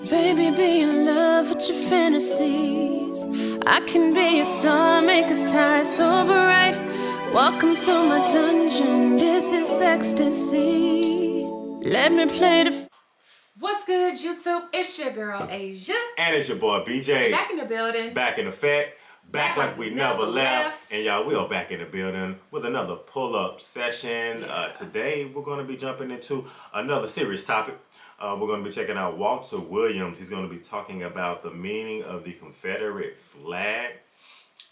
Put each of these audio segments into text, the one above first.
Baby, be in love with your fantasies. I can be a star, make us high so bright. Welcome to my dungeon, this is ecstasy. Let me play the... What's good, YouTube? It's your girl, Asia. And it's your boy, BJ. Back in the building. Back in effect. Back like we never left. And y'all, we are back in the building with another pull-up session. Yeah. Today, we're going to be jumping into another serious topic. We're going to be checking out Walter Williams. He's going to be talking about the meaning of the Confederate flag.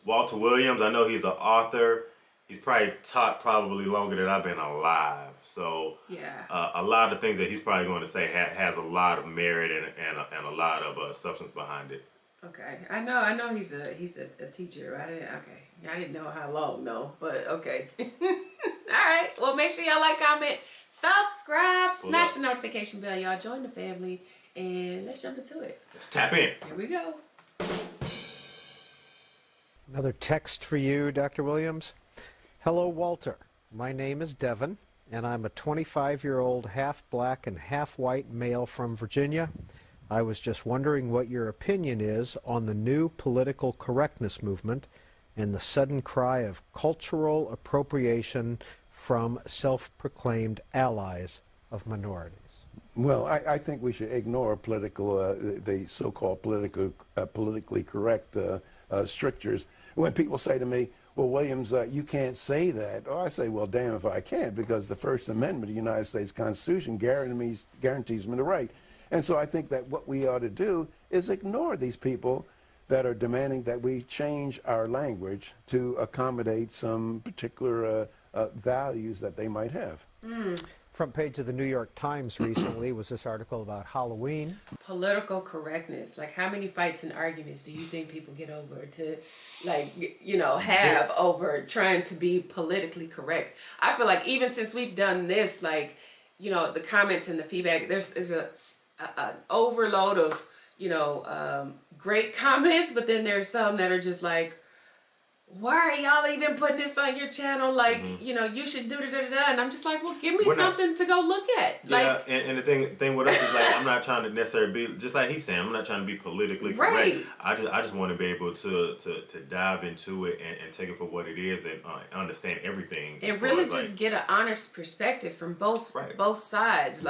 Walter Williams, I know he's an author. He's probably taught longer than I've been alive. So yeah, a lot of things that he's probably going to say has a lot of merit and a lot of substance behind it. Okay, I know he's a teacher. I didn't know how long, no, but okay. All right. Well, make sure y'all like, comment, subscribe, smash the notification bell, y'all. Join the family, and let's jump into it. Let's tap in. Here we go. Another text for you, Dr. Williams. Hello, Walter. My name is Devin, and I'm a 25-year-old half-black and half-white male from Virginia. I was just wondering what your opinion is on the new political correctness movement and the sudden cry of cultural appropriation from self-proclaimed allies of minorities. Well, I think we should ignore the so-called politically correct strictures. When people say to me, well, Williams, you can't say that. Oh, I say, well, damn if I can, because the First Amendment of the United States Constitution guarantees me the right. And so I think that what we ought to do is ignore these people that are demanding that we change our language to accommodate some particular values that they might have. Front page of the New York Times recently was this article about Halloween. Political correctness. Like, how many fights and arguments do you think people get over to, have over trying to be politically correct? I feel like even since we've done this, the comments and the feedback, there's an overload of, great comments, but then there's some that are just like, why are y'all even putting this on your channel? You should do da-da-da-da. And I'm just like, well, give me something to go look at. Yeah, and the thing with us is, I'm not trying to necessarily be, just like he's saying, I'm not trying to be politically correct. Right. I just want to be able to dive into it and take it for what it is and understand everything. And really just get an honest perspective from both sides.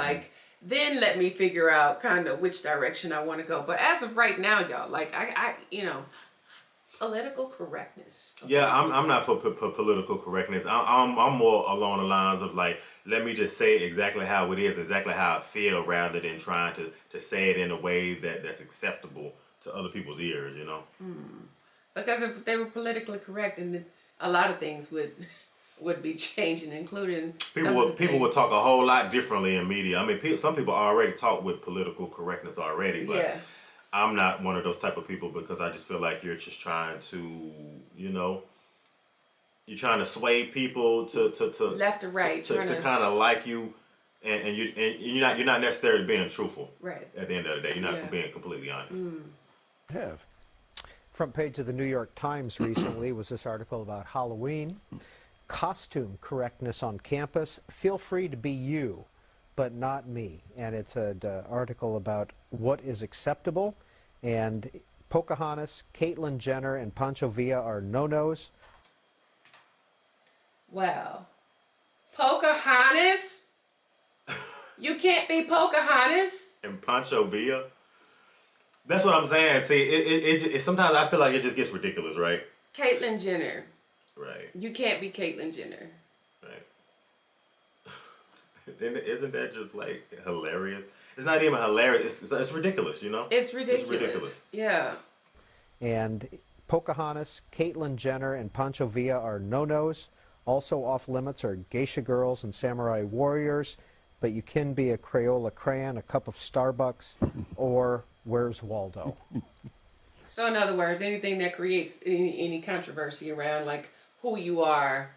Then let me figure out kind of which direction I want to go. But as of right now, y'all, political correctness. Okay. Yeah, I'm not for political correctness. I'm more along the lines of let me just say exactly how it is, exactly how I feel, rather than trying to say it in a way that's acceptable to other people's ears, Because if they were politically correct, then a lot of things would be changing, including people would talk a whole lot differently in media. I mean, some people already talk with political correctness already, but. Yeah. I'm not one of those type of people, because I just feel like you're just trying to, you're trying to sway people to left or right, to kind of like you, and you're not necessarily being truthful. Right. At the end of the day, you're not being completely honest. Have. Front page of the New York Times recently was this article about Halloween. Costume correctness on campus. Feel free to be you, but not me. And it's an article about what is acceptable. And Pocahontas, Caitlyn Jenner, and Pancho Villa are no-nos. Wow. Pocahontas? You can't be Pocahontas? And Pancho Villa? That's what I'm saying. See, it sometimes I feel like it just gets ridiculous, right? Caitlyn Jenner. Right. You can't be Caitlyn Jenner. Right. Isn't that just hilarious? It's not even hilarious. It's ridiculous, It's ridiculous. Yeah. And Pocahontas, Caitlyn Jenner, and Pancho Villa are no-nos. Also off limits are geisha girls and samurai warriors. But you can be a Crayola crayon, a cup of Starbucks, or Where's Waldo? So in other words, anything that creates any controversy around who you are,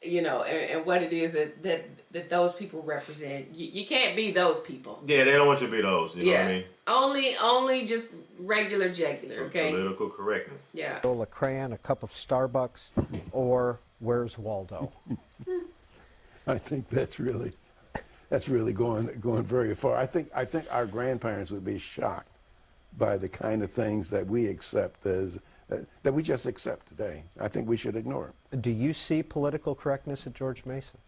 and what it is that those people represent. You can't be those people. Yeah, they don't want you to be those, you know what I mean? Only just regular, okay? Political correctness. Yeah. A crayon, a cup of Starbucks, or Where's Waldo? I think that's really going very far. I think our grandparents would be shocked by the kind of things that we accept as that we just accept today. I think we should ignore it. Do you see political correctness at George Mason?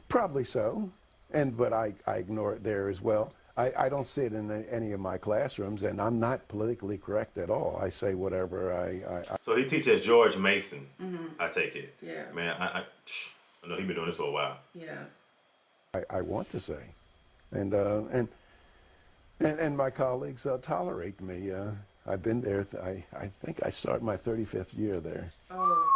Probably so, but I ignore it there as well. I don't see it in any of my classrooms, and I'm not politically correct at all. I say whatever I So he teaches at George Mason, I take it. Yeah. Man, I know he's been doing this for a while. Yeah. I want to say, and my colleagues tolerate me. I've been there. I think I start my 35th year there. Oh.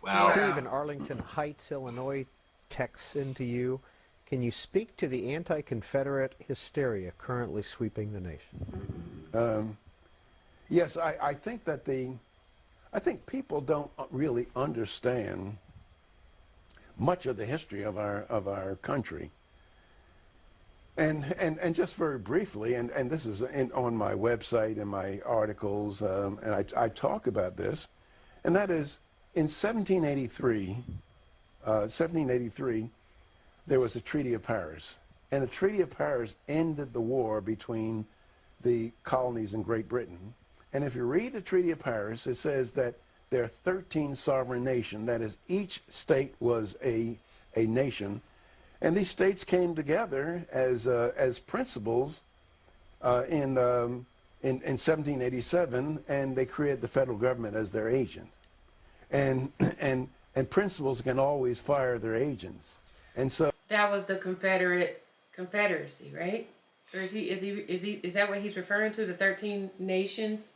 Wow. Steve in Arlington Heights, Illinois, texts into you. Can you speak to the anti-Confederate hysteria currently sweeping the nation? Yes, I think that I think people don't really understand much of the history of our country. And just very briefly, and this is on my website and my articles, and I talk about this, and that is in 1783, there was a Treaty of Paris, and the Treaty of Paris ended the war between the colonies in Great Britain. And if you read the Treaty of Paris, it says that there are 13 sovereign nations. That is, each state was a nation. And these states came together as principals in 1787, and they created the federal government as their agent. And principals can always fire their agents. And so That was the Confederacy, right? Or is that what he's referring to? The 13 nations?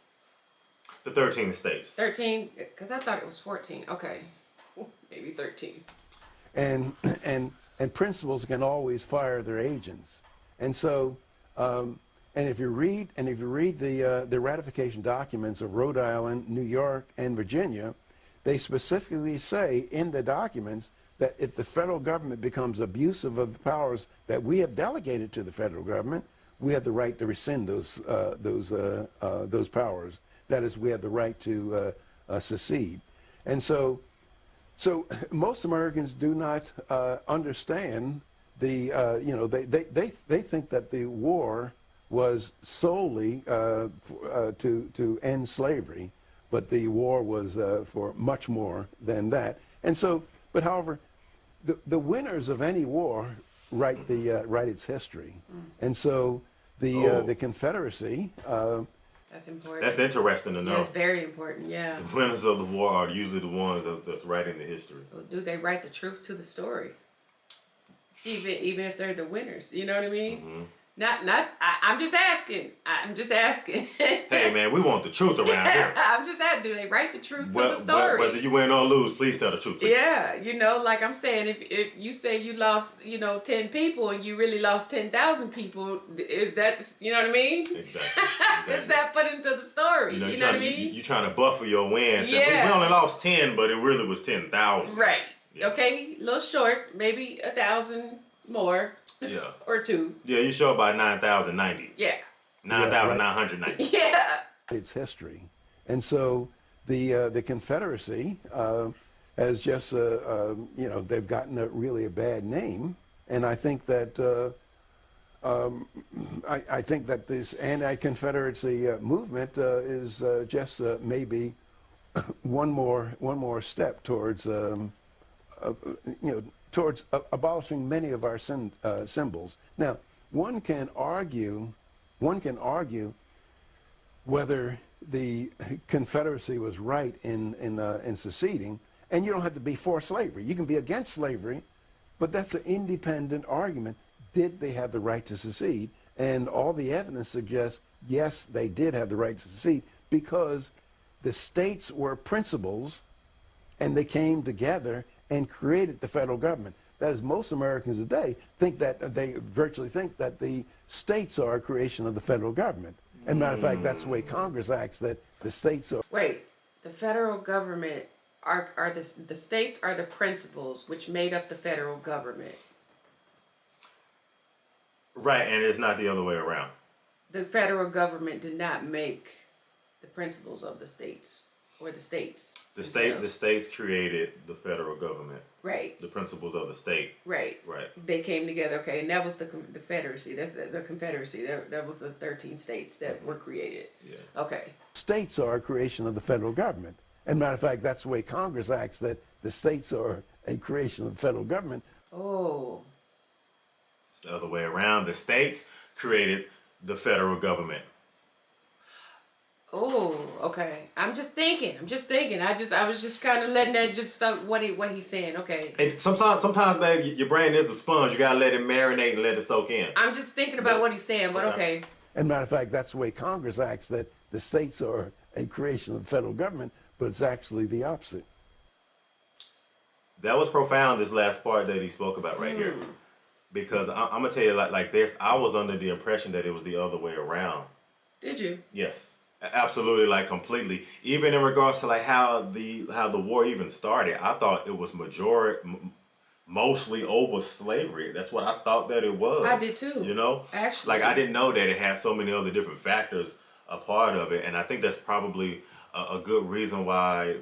The 13 states. 13, because I thought it was 14. Okay. Maybe 13. and principals can always fire their agents. And so, and if you read the ratification documents of Rhode Island, New York, and Virginia, they specifically say in the documents that if the federal government becomes abusive of the powers that we have delegated to the federal government, we have the right to rescind those powers. That is, we have the right to secede. And so most Americans do not understand they think that the war was solely to end slavery, but the war was for much more than that. And so, but however, the winners of any war write its history. And so the Confederacy. That's important. That's interesting to know. That's very important, yeah. The winners of the war are usually the ones that's writing the history. Well, do they write the truth to the story? Even if they're the winners, you know what I mean? Mm-hmm. I'm just asking. Hey man, we want the truth around here. I'm just asking, do they write the truth to the story? Whether you win or lose, please tell the truth. Please. Yeah, like I'm saying, if you say you lost, 10 people and you really lost 10,000 people, is that, you know what I mean? Exactly. Is that put into the story? You know what I mean? You're trying to buffer your wins. Yeah. We only lost 10, but it really was 10,000. Right. Yeah. Okay, a little short, maybe 1,000 more. Yeah. Or 2. Yeah, you show by 9,090. Yeah. 9,990. Yeah. Its history. And so the Confederacy has just, they've gotten really a bad name. And I think that I think that this anti-Confederacy movement is just maybe one more step towards towards abolishing many of our symbols. Now, one can argue whether the Confederacy was right in seceding, and you don't have to be for slavery. You can be against slavery, but that's an independent argument. Did they have the right to secede? And all the evidence suggests, yes, they did have the right to secede because the states were principals, and they came together and created the federal government. That is, most Americans today virtually think that the states are a creation of the federal government. As a matter of fact, that's the way Congress acts, that the states are. Wait, the federal government are the states are the principals which made up the federal government. Right, and it's not the other way around. The federal government did not make the principles of the states. or the states? The states created the federal government. Right. The principles of the state. Right. They came together. Okay, and that was the Confederacy. That's the Confederacy. That was the 13 states that were created. Yeah. Okay. States are a creation of the federal government. And matter of fact, that's the way Congress acts, that the states are a creation of the federal government. Oh. It's the other way around. The states created the federal government. Oh, okay. I'm just thinking. I was just kind of letting that just what he's saying. Okay. And sometimes, babe, your brain is a sponge. You gotta let it marinate and let it soak in. I'm just thinking about what he's saying, but okay. And matter of fact, that's the way Congress acts, that the states are a creation of the federal government, but it's actually the opposite. That was profound, this last part that he spoke about right here. Because I'm gonna tell you like this, I was under the impression that it was the other way around. Did you? Yes. Absolutely, like completely. Even in regards to like how the war even started, I thought it was mostly over slavery. That's what I thought that it was. I did too. You know, actually, like I didn't know that it had so many other different factors a part of it, and I think that's probably a good reason why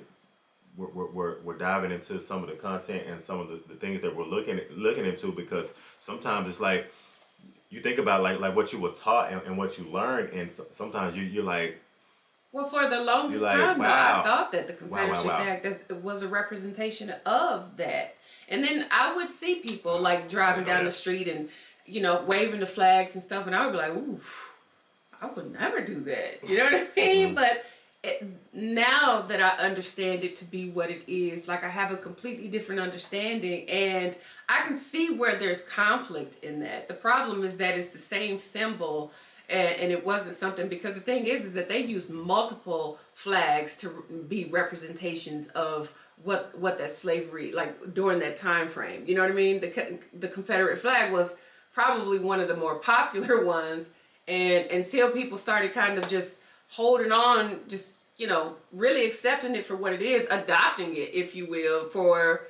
we're diving into some of the content and some of the things that we're looking into, because sometimes it's like you think about like what you were taught and what you learned, and sometimes you're like. Well, for the longest time, though, I thought that the Confederate flag was a representation of that. And then I would see people like driving down the street and, waving the flags and stuff. And I would be like, ooh, I would never do that. You know what I mean? But now that I understand it to be what it is, like I have a completely different understanding. And I can see where there's conflict in that. The problem is that it's the same symbol. And it wasn't something, because the thing is that they use multiple flags to be representations of what that slavery, like during that time frame. You know what I mean? The Confederate flag was probably one of the more popular ones, and until people started kind of just holding on, just really accepting it for what it is, adopting it, if you will, for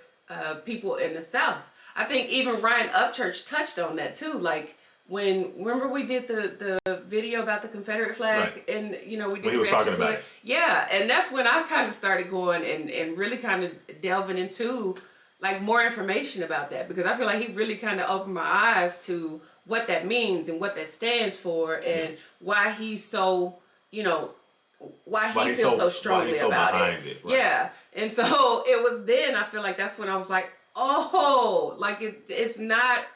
people in the South. I think even Ryan Upchurch touched on that too, like. Remember we did the video about the Confederate flag, right. And we did when he was talking about it. Yeah, and that's when I kind of started going and really kind of delving into like more information about that, because I feel like he really kind of opened my eyes to what that means and what that stands for, and why he's so why he feels so strongly about it. Right. Yeah, and so it was then I feel like that's when I was like, oh, like it's not.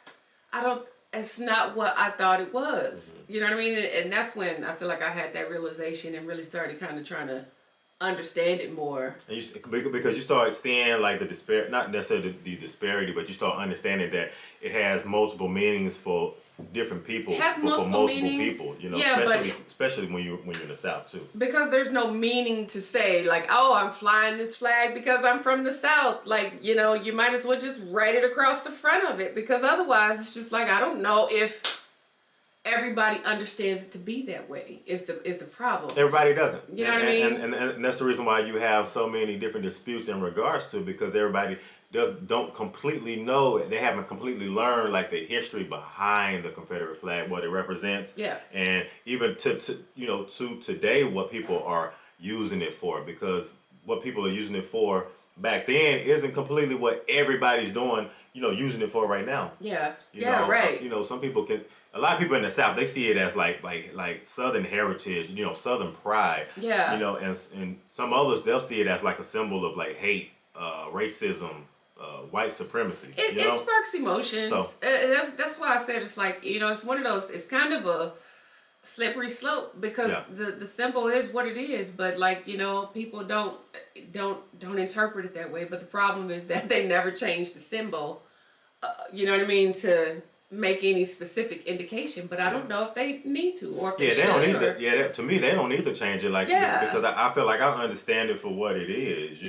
It's not what I thought it was. You know what I mean? And that's when I feel like I had that realization and really started kind of trying to understand it more. And because you start seeing like not necessarily the disparity, but you start understanding that it has multiple meanings for different people. It has multiple meanings. People, especially when you're in the South too. Because there's no meaning to say like, oh, I'm flying this flag because I'm from the South. Like, you might as well just write it across the front of it, because otherwise it's just like, I don't know if everybody understands it to be that way is the problem. Everybody doesn't. You know what I mean? And that's the reason why you have so many different disputes in regards to, because everybody don't completely know it. They haven't completely learned like the history behind the Confederate flag, what it represents. Yeah. And even to today, what people are using it for, because what people are using it for back then isn't completely what everybody's doing, using it for right now. Yeah. Right. Some people a lot of people in the South, they see it as like Southern heritage, Southern pride. Yeah. And some others, they'll see it as like a symbol of like hate, racism, white supremacy. It sparks emotions. So, that's why I said it's like, it's one of those, it's kind of a slippery slope, because the symbol is what it is, but like, people don't interpret it that way. But the problem is that they never change the symbol, you know what I mean, to make any specific indication, but I don't know if they need to, or if they should. Don't need to. To me, they don't need to change it, because I feel like I understand it for what it is.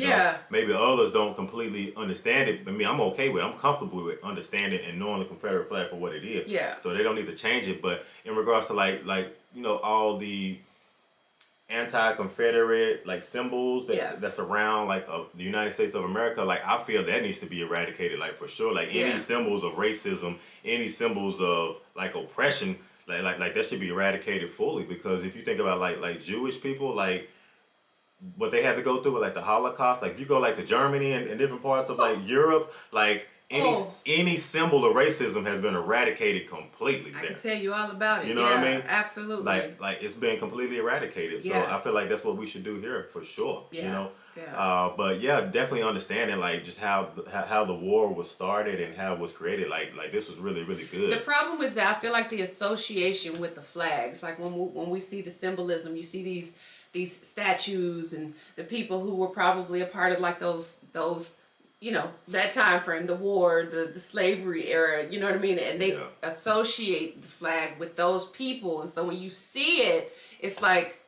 Maybe others don't completely understand it, but me, I'm okay with it. I'm comfortable with understanding and knowing the Confederate flag for what it is. Yeah. So they don't need to change it. But in regards to like all the anti-Confederate like symbols that's around like the United States of America, like I feel that needs to be eradicated, like for sure. Like any symbols of racism, any symbols of like oppression, like that should be eradicated fully. Because if you think about like Jewish people, like what they had to go through with like the Holocaust. Like if you go like to Germany and different parts of like Europe, like any symbol of racism has been eradicated completely there. I can tell you all about it. You know what I mean? Absolutely. Like it's been completely eradicated. So I feel like that's what we should do here for sure. Yeah. You know? Yeah. But yeah, definitely understanding like just how the war was started and how it was created. Like this was really, really good. The problem is that I feel like the association with the flags, like when we see the symbolism, you see these statues and the people who were probably a part of like those you know, that time frame, the war, the slavery era, you know what I mean? And they associate the flag with those people. And so when you see it, it's like,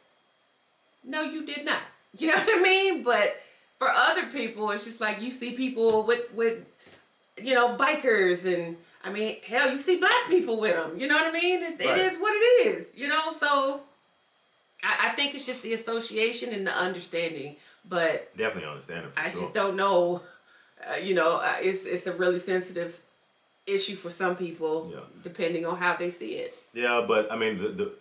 no, you did not. You know what I mean? But for other people, it's just like you see people with you know, bikers and, I mean, hell, you see black people with them. You know what I mean? It is what it is, you know? So I think it's just the association and the understanding. But definitely understanding for I sure. just don't know. You know, it's a really sensitive issue for some people, depending on how they see it. Yeah, but I mean, the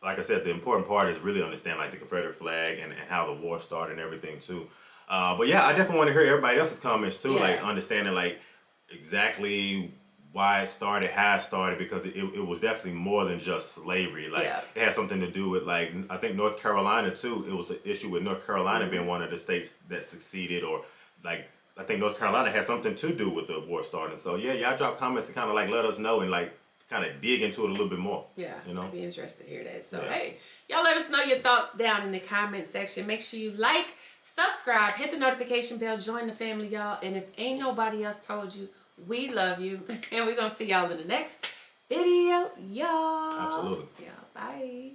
like I said, the important part is really understand like the Confederate flag and how the war started and everything too. But yeah, I definitely want to hear everybody else's comments too, like understanding like exactly why it started, how it started, because it was definitely more than just slavery. Like it had something to do with like I think North Carolina too. It was an issue with North Carolina being one of the states that succeeded, or like I think North Carolina had something to do with the war starting. So yeah, y'all drop comments to kind of like let us know and like kind of dig into it a little bit more. Yeah, you know, I'd be interested to hear that. So hey, y'all let us know your thoughts down in the comment section. Make sure you like, subscribe, hit the notification bell, join the family, y'all. And if ain't nobody else told you, we love you, and we're gonna see y'all in the next video, y'all. Absolutely. Yeah, bye.